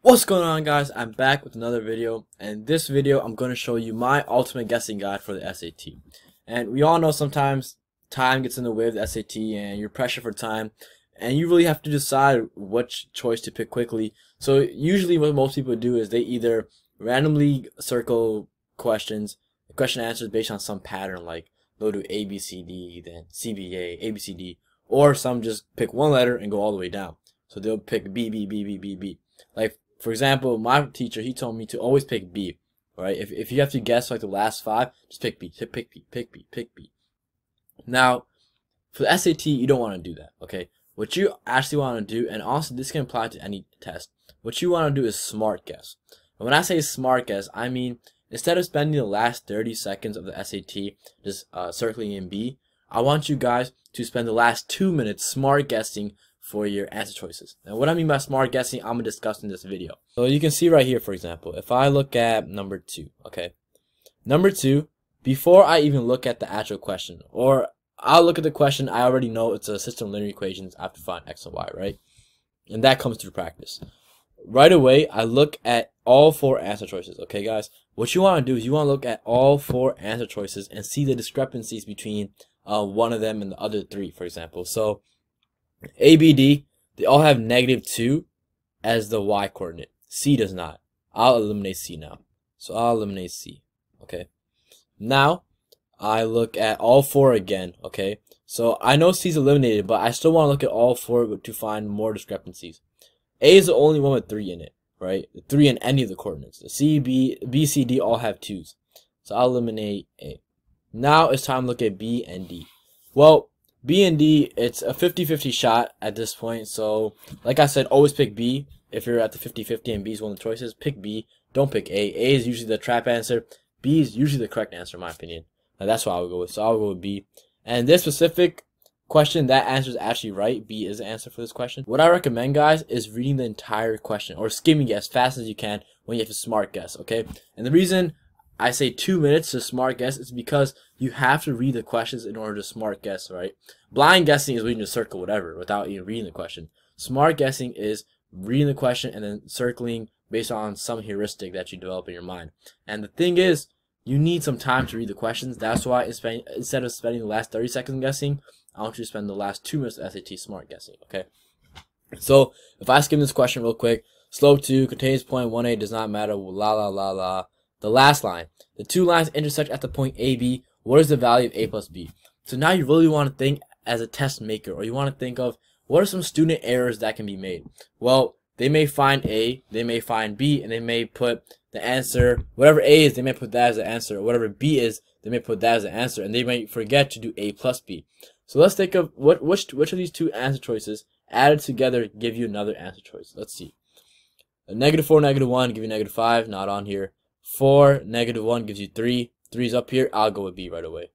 What's going on, guys? I'm back with another video, and this video I'm going to show you my ultimate guessing guide for the SAT. And we all know sometimes time gets in the way of the SAT and you're pressured for time, and you really have to decide which choice to pick quickly. So usually what most people do is they either randomly circle questions, question answers based on some pattern, like they'll do A, B, C, D, then CBA, A, B, C, D, or some just pick one letter and go all the way down. So they'll pick B, B, B, B, B, B. Like, for example, my teacher, he told me to always pick B, right? If you have to guess like the last five, just pick B, pick B, pick B, pick B. Now, for the SAT, you don't want to do that, okay? What you actually want to do, and also this can apply to any test, what you want to do is smart guess. And when I say smart guess, I mean, instead of spending the last 30 seconds of the SAT just circling in B, I want you guys to spend the last 2 minutes smart guessing for your answer choices. And what I mean by smart guessing, I'm going to discuss in this video. So you can see right here, for example, if I look at number 2, okay? Number 2, before I even look at the actual question, or I'll look at the question, I already know it's a system of linear equations, I have to find x and y, right? And that comes through practice. Right away, I look at all 4 answer choices, okay, guys? What you want to do is you want to look at all 4 answer choices and see the discrepancies between one of them and the other 3, for example. So A, B, D, they all have -2 as the y coordinate. C does not. I'll eliminate C now. So I'll eliminate C. Okay. Now, I look at all 4 again. Okay. So I know C is eliminated, but I still want to look at all 4 to find more discrepancies. A is the only one with 3 in it, right? 3 in any of the coordinates. The C, B, C, D all have 2s. So I'll eliminate A. Now it's time to look at B and D. Well, B and D, it's a 50-50 shot at this point. So, like I said, always pick B. If you're at the 50-50 and B is one of the choices, pick B. Don't pick A. A is usually the trap answer. B is usually the correct answer, in my opinion. Now, that's what I would go with. So I'll go with B. And this specific question, that answer is actually right. B is the answer for this question. What I recommend, guys, is reading the entire question or skimming it as fast as you can when you have to smart guess, okay? And the reason I say 2 minutes to smart guess is because you have to read the questions in order to smart guess, right? Blind guessing is reading a circle, whatever, without even reading the question. Smart guessing is reading the question and then circling based on some heuristic that you develop in your mind. And the thing is, you need some time to read the questions. That's why instead of spending the last 30 seconds guessing, I want you to spend the last 2 minutes of SAT smart guessing, okay? So, if I skim this question real quick, slope 2 contains point 1A does not matter, la la la la. The last line, the 2 lines intersect at the point AB. What is the value of A plus B? So now you really want to think as a test maker, or you want to think of what are some student errors that can be made. Well, they may find A, they may find B, and they may put the answer, whatever A is, they may put that as the answer, or whatever B is, they may put that as the answer, and they may forget to do A plus B. So let's think of which of these 2 answer choices added together give you another answer choice. Let's see. A -4, -1 give you -5, not on here. 4, -1 gives you 3. 3 is up here. I'll go with B right away.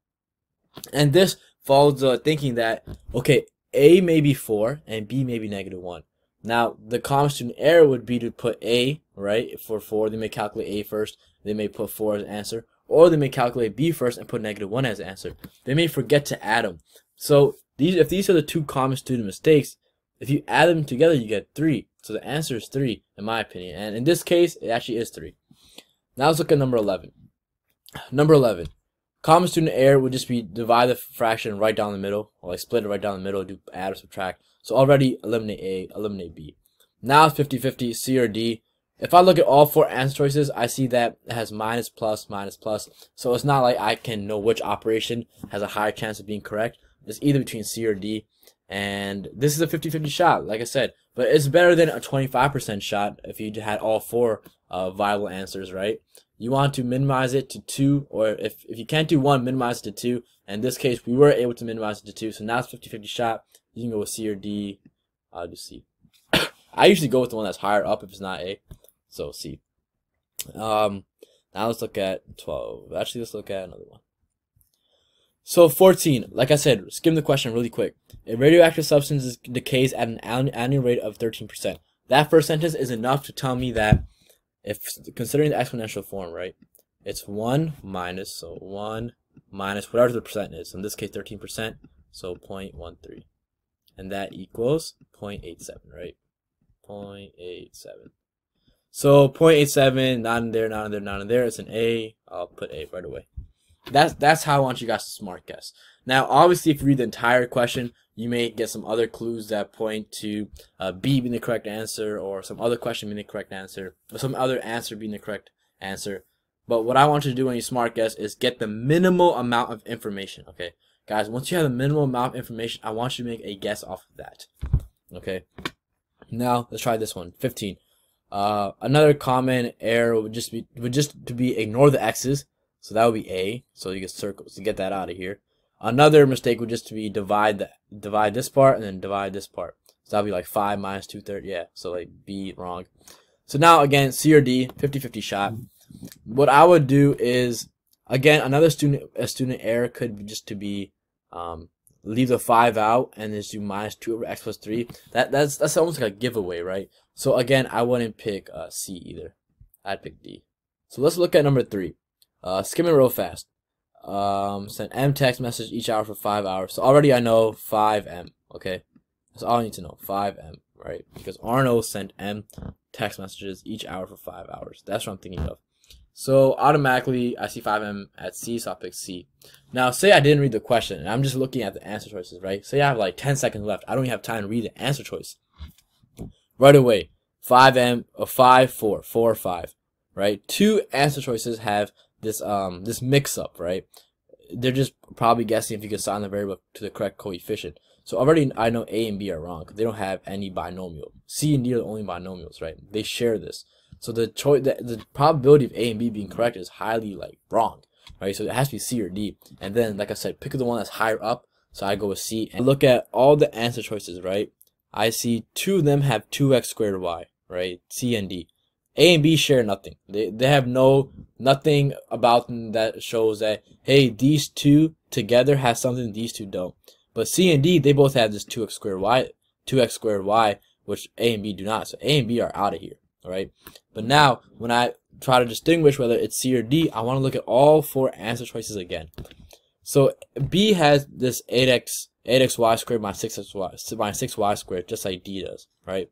And this follows the thinking that, okay, A may be 4 and B may be -1. Now, the common student error would be to put A, right, for 4. They may calculate A first. They may put 4 as an answer. Or they may calculate B first and put -1 as an answer. They may forget to add them. So, if these are the 2 common student mistakes, if you add them together, you get 3. So the answer is 3, in my opinion. And in this case, it actually is 3. Now let's look at number 11. Number 11. Common student error would just be divide the fraction right down the middle, or like split it right down the middle, do add or subtract. So already eliminate A, eliminate B. Now it's 50-50, C or D. If I look at all 4 answer choices, I see that it has minus, plus, minus, plus. So it's not like I can know which operation has a higher chance of being correct. It's either between C or D. And this is a 50-50 shot, like I said. But it's better than a 25% shot if you had all 4 viable answers, right? You want to minimize it to 2, or if you can't do 1, minimize it to 2. And in this case, we were able to minimize it to 2. So now it's 50-50 shot. You can go with C or D. I'll do C. I usually go with the one that's higher up if it's not A. So C. Now let's look at 12. Actually, let's look at another one. So 14, like I said, skim the question really quick. A radioactive substance decays at an annual rate of 13%. That first sentence is enough to tell me that, if considering the exponential form, right, it's 1 minus, so 1 minus whatever the percent is. In this case, 13%, so 0.13. And that equals 0.87, right? 0.87. So 0.87, not in there, not in there, not in there. It's an A. I'll put A right away. That's how I want you guys to smart guess. Now, obviously, if you read the entire question, you may get some other clues that point to B being the correct answer, or some other question being the correct answer, or some other answer being the correct answer. But what I want you to do when you smart guess is get the minimal amount of information. Okay, guys, once you have the minimal amount of information, I want you to make a guess off of that. Okay, now let's try this one. 15. Another common error would just to be ignore the x's. So that would be A. So you get circles to get that out of here. Another mistake would just to be divide this part and then divide this part. So that would be like 5 minus 2/3. Yeah. So like B, wrong. So now again, C or D, 50-50 shot. What I would do is, again, another student error could be just to be leave the 5 out and just do minus 2 over x plus 3. That's almost like a giveaway, right? So again, I wouldn't pick C either. I'd pick D. So let's look at number 3. Skimming real fast. Send M text message each hour for 5 hours. So already I know 5M. Okay, that's all I need to know. 5M, right? Because Arno sent M text messages each hour for 5 hours. That's what I'm thinking of. So automatically I see 5M at C, so I'll pick C. Now say I didn't read the question and I'm just looking at the answer choices, right? Say I have like 10 seconds left. I don't even have time to read the answer choice. Right away, 5M, 5, 4, 4, 5, right? 2 answer choices have this mix up, right? They're just probably guessing if you can assign the variable to the correct coefficient. So already I know A and B are wrong because they don't have any binomial. C and D are the only binomials, right? They share this. So the probability of A and B being correct is highly like wrong, right? So it has to be C or D. And then, like I said, pick the one that's higher up. So I go with C and look at all the answer choices, right? I see 2 of them have 2x squared y, right? C and D. A and B share nothing. They have nothing about them that shows that, hey, these 2 together have something these 2 don't. But C and D, they both have this 2x squared y, which A and B do not. So A and B are out of here, all right? But now, when I try to distinguish whether it's C or D, I want to look at all 4 answer choices again. So B has this 8xy squared minus 6y squared, just like D does, right?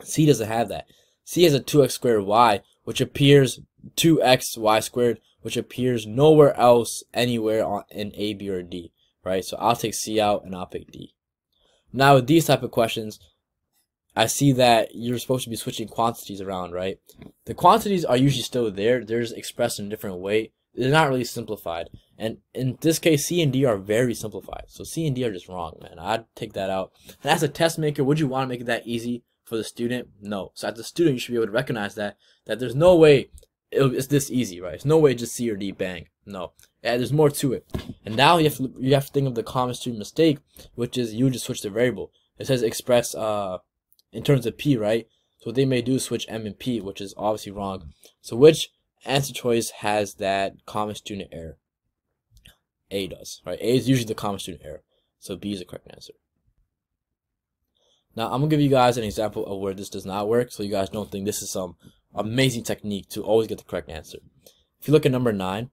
C doesn't have that. C has a 2x squared y, which appears 2xy squared, which appears nowhere else anywhere in A, B, or D, right? So I'll take C out and I'll pick D. Now with these type of questions, I see that you're supposed to be switching quantities around, right? The quantities are usually still there. They're just expressed in a different way. They're not really simplified. And in this case, C and D are very simplified. So C and D are just wrong, man. I'd take that out. And as a test maker, would you want to make it that easy for the student? No. So as a student, you should be able to recognize that there's no way it's this easy, right? There's no way just C or D, bang. No. Yeah, there's more to it. And now you have to think of the common student mistake, which is you just switch the variable. It says express in terms of P, right? So what they may do is switch M and P, which is obviously wrong. So which answer choice has that common student error? A does, right? A is usually the common student error. So B is the correct answer. Now I'm gonna give you guys an example of where this does not work, so you guys don't think this is some amazing technique to always get the correct answer. If you look at number 9,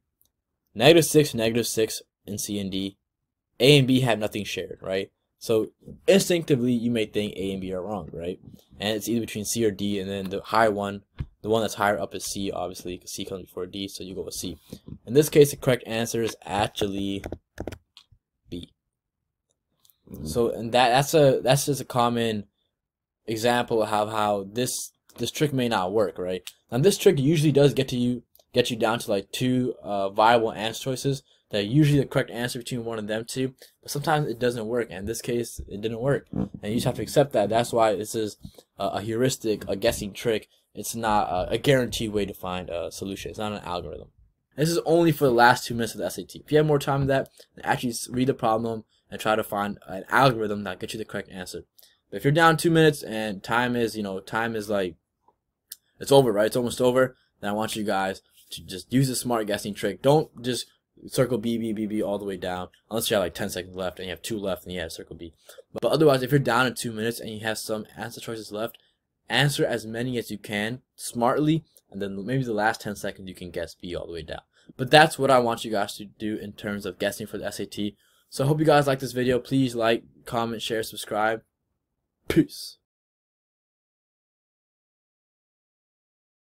-6 in C and D, A and B have nothing shared, right? So instinctively you may think A and B are wrong, right? And it's either between C or D, and then the higher one, the one that's higher up is C, obviously, because C comes before D, so you go with C. In this case, the correct answer is actually B. So, and that's just a common example of how this trick may not work, right? Now this trick usually does get you down to like 2 viable answer choices that are usually the correct answer between one of them 2, but sometimes it doesn't work, and in this case it didn't work, and you just have to accept that. That's why this is a heuristic, a guessing trick. It's not a guaranteed way to find a solution. It's not an algorithm. This is only for the last 2 minutes of the SAT. If you have more time than that, then actually read the problem and try to find an algorithm that gets you the correct answer. But if you're down 2 minutes and time is like, it's over, right? It's almost over. Then I want you guys to just use the smart guessing trick. Don't just circle B, B, B, B all the way down, unless you have like 10 seconds left and you have 2 left and you have circle B. But otherwise, if you're down in 2 minutes and you have some answer choices left, answer as many as you can smartly, and then maybe the last 10 seconds you can guess B all the way down. But that's what I want you guys to do in terms of guessing for the SAT. So I hope you guys like this video. Please like, comment, share, subscribe. Peace.